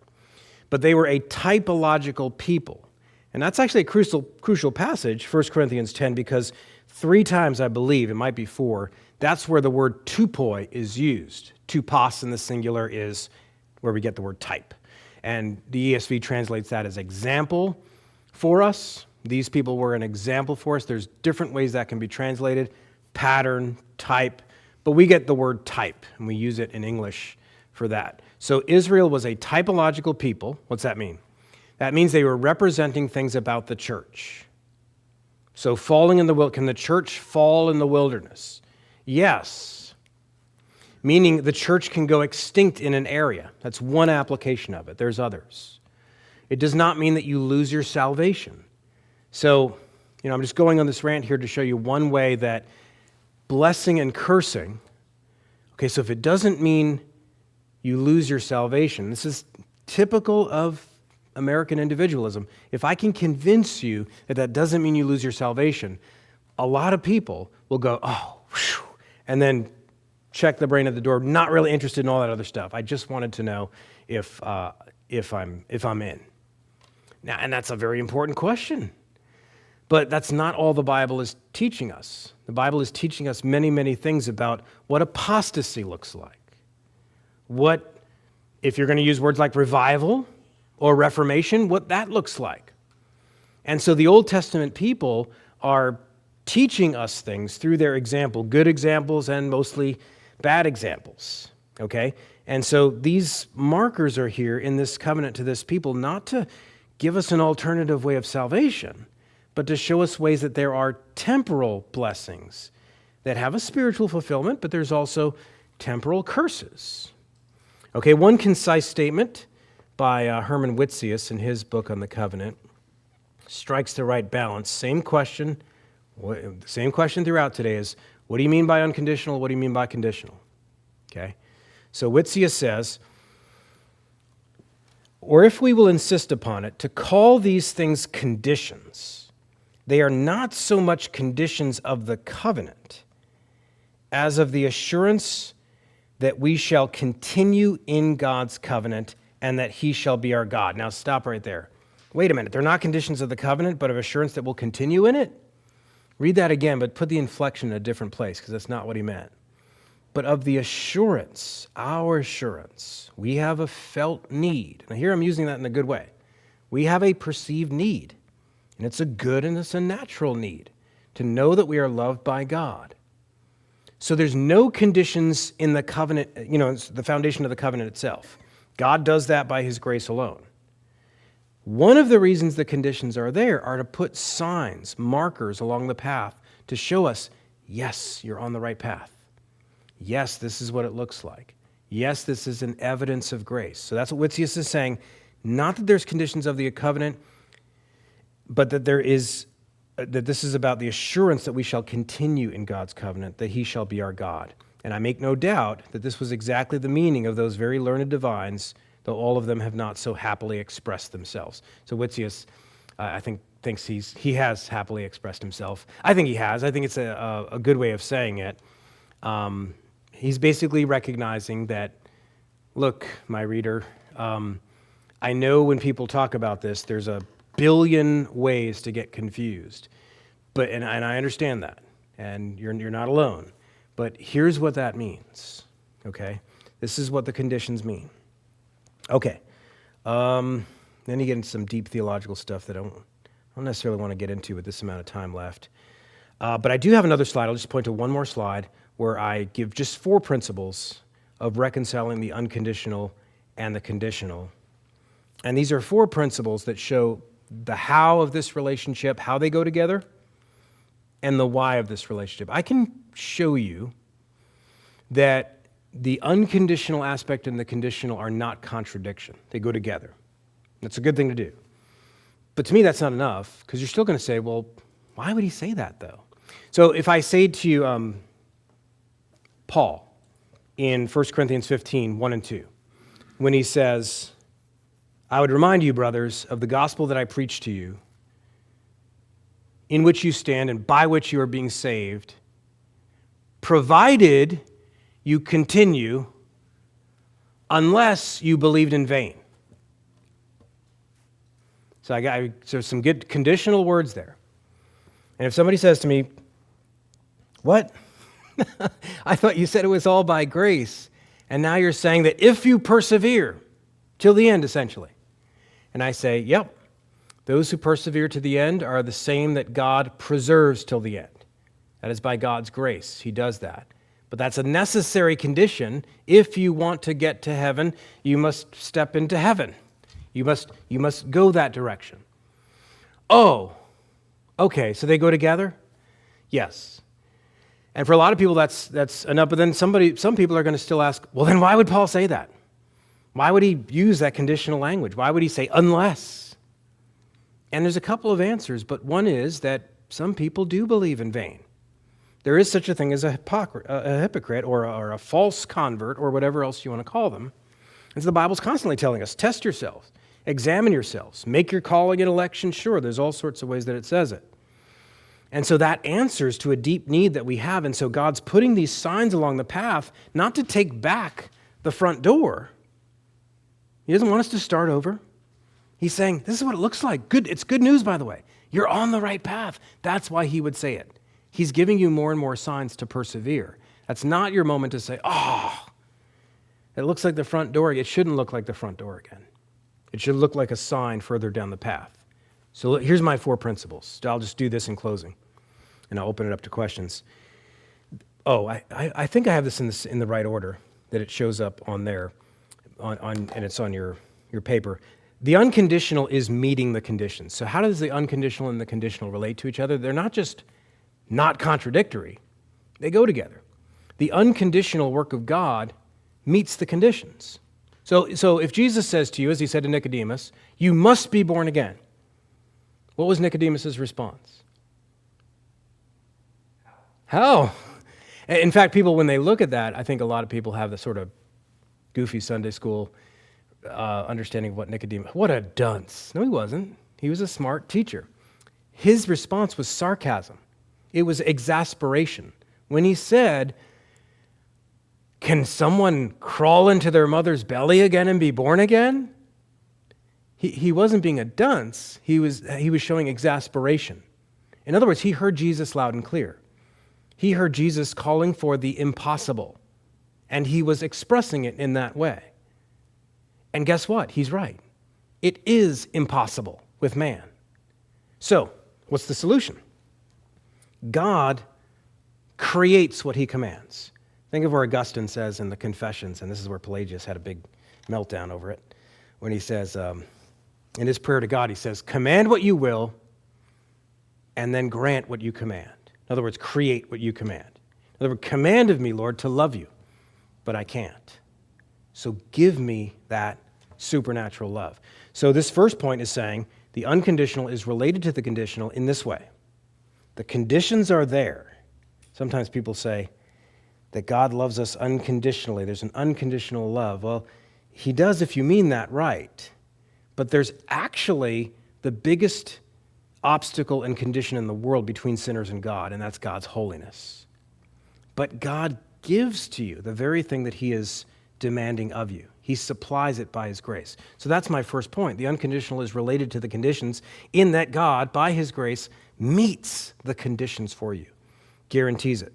But they were a typological people. And that's actually a crucial passage, 1 Corinthians 10, because 3 times, I believe, it might be 4, that's where the word tupoi is used. Tupos in the singular is where we get the word type. And the ESV translates that as example for us. These people were an example for us. There's different ways that can be translated, pattern, type, but we get the word type, and we use it in English for that. So Israel was a typological people. What's that mean? That means they were representing things about the church. So can the church fall in the wilderness? Yes. Meaning the church can go extinct in an area. That's one application of it. There's others. It does not mean that you lose your salvation. So, I'm just going on this rant here to show you one way that blessing and cursing, so if it doesn't mean you lose your salvation, this is typical of American individualism. If I can convince you that that doesn't mean you lose your salvation, a lot of people will go, and then check the brain at the door, not really interested in all that other stuff. I just wanted to know if I'm in. Now, and that's a very important question. But that's not all the Bible is teaching us. The Bible is teaching us many, many things about what apostasy looks like. What, if you're going to use words like revival or reformation, what that looks like. And so the Old Testament people are teaching us things through their example, good examples and mostly bad examples, okay? And so these markers are here in this covenant to this people, not to give us an alternative way of salvation, but to show us ways that there are temporal blessings that have a spiritual fulfillment, but there's also temporal curses. Okay, one concise statement by Herman Whitsius in his book on the covenant strikes the right balance. Same question throughout today is, what do you mean by unconditional? What do you mean by conditional? Okay, so Whitsius says, or if we will insist upon it, to call these things conditions, they are not so much conditions of the covenant as of the assurance that we shall continue in God's covenant and that he shall be our God. Now stop right there. Wait a minute. They're not conditions of the covenant, but of assurance that we'll continue in it? Read that again, but put the inflection in a different place because that's not what he meant. But of the assurance, our assurance, we have a felt need. Now here I'm using that in a good way. We have a perceived need. And it's a good and it's a natural need to know that we are loved by God. So there's no conditions in the covenant, it's the foundation of the covenant itself. God does that by his grace alone. One of the reasons the conditions are there are to put signs, markers along the path to show us, yes, you're on the right path. Yes, this is what it looks like. Yes, this is an evidence of grace. So that's what Whitsius is saying. Not that there's conditions of the covenant, but that this is about the assurance that we shall continue in God's covenant, that he shall be our God. And I make no doubt that this was exactly the meaning of those very learned divines, though all of them have not so happily expressed themselves. So Whitsius, I think, thinks he has happily expressed himself. I think he has. I think it's a good way of saying it. He's basically recognizing that, look, my reader, I know when people talk about this, there's a billion ways to get confused, and I understand that, and you're not alone. But here's what that means. Okay, this is what the conditions mean. Okay, then you get into some deep theological stuff that I don't don't necessarily want to get into with this amount of time left. But I do have another slide. I'll just point to one more slide where I give just 4 principles of reconciling the unconditional and the conditional. And these are 4 principles that show the how of this relationship, how they go together, and the why of this relationship. I can show you that the unconditional aspect and the conditional are not contradiction. They go together. That's a good thing to do. But to me, that's not enough, because you're still going to say, well, why would he say that, though? So if I say to you, Paul, in 1 Corinthians 15, 1 and 2, when he says, I would remind you, brothers, of the gospel that I preached to you, in which you stand and by which you are being saved, provided you continue, unless you believed in vain. So some good conditional words there. And if somebody says to me, what? I thought you said it was all by grace, and now you're saying that if you persevere till the end, essentially. And I say, yep, those who persevere to the end are the same that God preserves till the end. That is by God's grace. He does that. But that's a necessary condition. If you want to get to heaven, you must step into heaven. You must go that direction. Oh, okay, so they go together? Yes. And for a lot of people, that's enough. But then some people are going to still ask, well, then why would Paul say that? Why would he use that conditional language? Why would he say unless? And there's a couple of answers, but one is that some people do believe in vain. There is such a thing as a hypocrite or a false convert or whatever else you want to call them. And so the Bible's constantly telling us, test yourselves, examine yourselves, make your calling and election sure. There's all sorts of ways that it says it. And so that answers to a deep need that we have. And so God's putting these signs along the path, not to take back the front door. He doesn't want us to start over. He's saying, this is what it looks like. Good. It's good news, by the way. You're on the right path. That's why he would say it. He's giving you more and more signs to persevere. That's not your moment to say, oh, it looks like the front door. It shouldn't look like the front door again. It should look like a sign further down the path. So here's my 4 principles. I'll just do this in closing, and I'll open it up to questions. Oh, I think I have this in the right order, that it shows up on there, and it's on your paper. The unconditional is meeting the conditions. So how does the unconditional and the conditional relate to each other? They're not just not contradictory. They go together. The unconditional work of God meets the conditions. So if Jesus says to you, as he said to Nicodemus, you must be born again, what was Nicodemus' response? How? In fact, people, when they look at that, I think a lot of people have the sort of goofy Sunday school understanding of what Nicodemus, what a dunce. No, he wasn't. He was a smart teacher. His response was sarcasm. It was exasperation. When he said, can someone crawl into their mother's belly again and be born again? He wasn't being a dunce. He was showing exasperation. In other words, he heard Jesus loud and clear. He heard Jesus calling for the impossible, and he was expressing it in that way. And guess what? He's right. It is impossible with man. So, what's the solution? God creates what he commands. Think of where Augustine says in the Confessions, and this is where Pelagius had a big meltdown over it, when he says, in his prayer to God, he says, command what you will, and then grant what you command. In other words, create what you command. In other words, command of me, Lord, to love you, but I can't. So give me that supernatural love. So this first point is saying the unconditional is related to the conditional in this way. The conditions are there. Sometimes people say that God loves us unconditionally. There's an unconditional love. Well, he does if you mean that right. But there's actually the biggest obstacle and condition in the world between sinners and God, and that's God's holiness. But God gives to you the very thing that he is demanding of you. He supplies it by his grace. So that's my first point. The unconditional is related to the conditions in that God, by his grace, meets the conditions for you, guarantees it.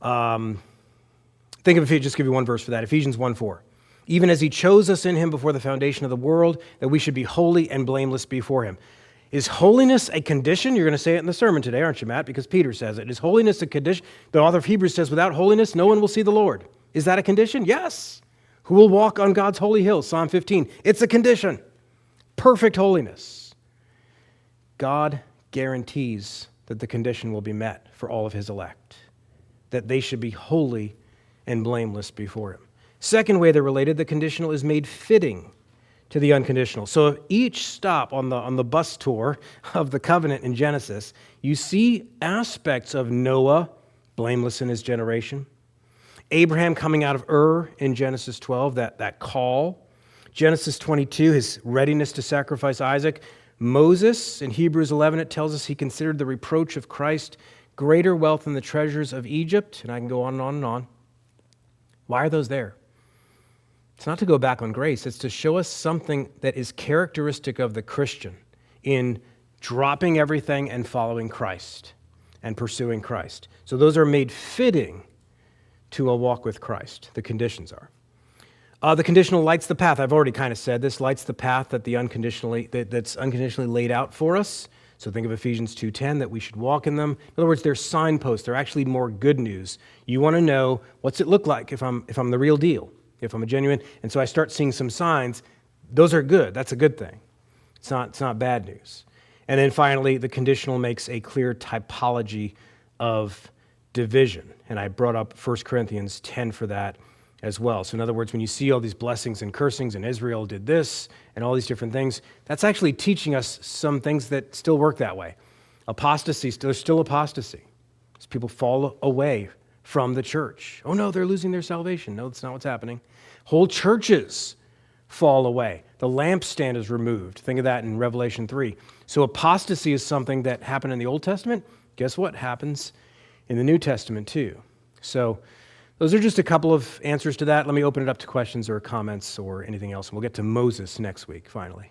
Think of, just give you one verse for that, Ephesians 1:4. Even as he chose us in him before the foundation of the world, that we should be holy and blameless before him. Is holiness a condition? You're going to say it in the sermon today, aren't you, Matt? Because Peter says it. Is holiness a condition? The author of Hebrews says, without holiness, no one will see the Lord. Is that a condition? Yes. Who will walk on God's holy hill? Psalm 15. It's a condition. Perfect holiness. God guarantees that the condition will be met for all of his elect, that they should be holy and blameless before him. Second way they're related, the conditional is made fitting to the unconditional. So each stop on the bus tour of the covenant in Genesis, you see aspects of Noah, blameless in his generation, Abraham coming out of Ur in Genesis 12, that call, Genesis 22, his readiness to sacrifice Isaac, Moses, in Hebrews 11, it tells us he considered the reproach of Christ greater wealth than the treasures of Egypt, and I can go on and on and on. Why are those there? It's not to go back on grace. It's to show us something that is characteristic of the Christian in dropping everything and following Christ and pursuing Christ. So those are made fitting to a walk with Christ. The conditions are. The conditional lights the path. I've already kind of said this. Lights the path that that's unconditionally laid out for us. So think of Ephesians 2:10, that we should walk in them. In other words, they're signposts. They're actually more good news. You want to know, what's it look like if I'm the real deal, if I'm a genuine. And so I start seeing some signs. Those are good. That's a good thing. It's not bad news. And then finally, the conditional makes a clear typology of division. And I brought up 1 Corinthians 10 for that as well. So in other words, when you see all these blessings and cursings, and Israel did this, and all these different things, that's actually teaching us some things that still work that way. Apostasy, there's still apostasy. As people fall away from the church. Oh no, they're losing their salvation. No, that's not what's happening. Whole churches fall away. The lampstand is removed. Think of that in Revelation 3. So apostasy is something that happened in the Old Testament. Guess what happens in the New Testament too? So those are just a couple of answers to that. Let me open it up to questions or comments or anything else, and we'll get to Moses next week, finally.